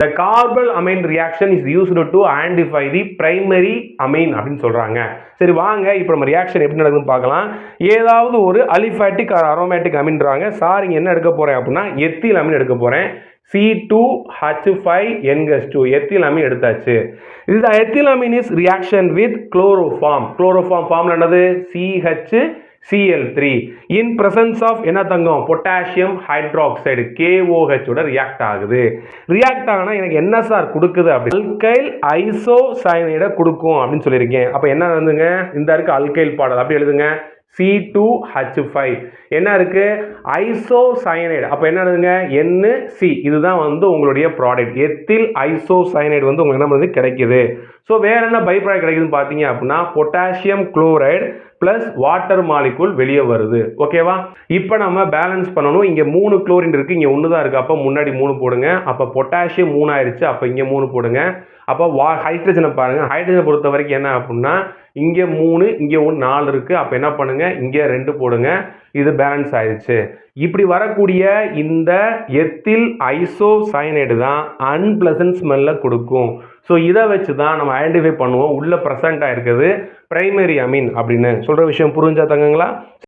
The carbalamine reaction is used to identify the primary amine அப்படின்னு சொல்றாங்க. சரி வாங்க இப்போ நம்ம ரியாக்ஷன் எப்படி நடக்குதுன்னு பார்க்கலாம். ஏதாவது ஒரு அலிஃபேட்டிக் ஆர் அரோமேட்டிக் அமீன்றாங்க. சார் இங்க என்ன எடுக்க போறேன் அப்படின்னா எத்தில் அமீன் எடுக்க போறேன். C2H5NH2 எத்தில் அமீன் எடுத்தாச்சு. இந்த ethyl amine is reaction with chloroform. Chloroform formula என்னது? CHCl3 in presence of என்ன தங்கம்? பொட்டாசியம் ஹைட்ராக்சைடு KOH ஓட ரியாக்ட் ஆகுது. ரியாக்ட் ஆனா எனக்கு என்ன சார் கொடுக்குது அப்படி? அல்கைல் ஐசோசயனைடை கொடுக்கும் அப்படின்னு சொல்லியிருக்கேன். அப்ப என்ன வந்துங்க? இந்த இருக்கு அல்கைல் பாடல் அப்படி எழுதுங்க. C2H5 என்ன இருக்கு? ஐசோசயனைடு. அப்ப என்ன எழுதுங்க? NC. இதுதான் வந்து உங்களுடைய ப்ராடக்ட். எத்தில் ஐசோசயனைடு வந்து உங்களுக்கு என்ன பண்ணுது? கிடைக்குது. ஸோ வேற என்ன பை ப்ராடக்ட் கிடைக்குதுன்னு பார்த்தீங்க அப்படின்னா potassium chloride plus water molecule வெளியே வருது. ஓகேவா? இப்போ நம்ம பேலன்ஸ் பண்ணணும். இங்கே 3 குளோரின் இருக்கு, இங்கே 1 தான் இருக்கு. அப்போ முன்னாடி 3 போடுங்க. அப்போ பொட்டாசியம் 3 ஆயிடுச்சு. அப்போ இங்கே 3 போடுங்க. அப்போ ஹைட்ரஜனை பாருங்க. ஹைட்ரஜனை பொறுத்த வரைக்கும் என்ன அப்படின்னா இங்கே 3 இங்கே 4 இருக்கு. அப்போ என்ன பண்ணுங்க? இங்கே 2 போடுங்க. இது பேலன்ஸ் ஆயிடுச்சு. இப்படி வரக்கூடிய இந்த எத்தில் ஐசோசயனைடு தான் அன்பிளசன்ட் ஸ்மெல்ல கொடுக்கும். ஸோ இதை வச்சு தான் நம்ம ஐடென்டிஃபை பண்ணுவோம் உள்ள ப்ரெசென்ட் ஆயிருக்குது பிரைமரி அமீன் அப்படின்னு சொல்ற விஷயம் புரிஞ்சா தங்கங்களா?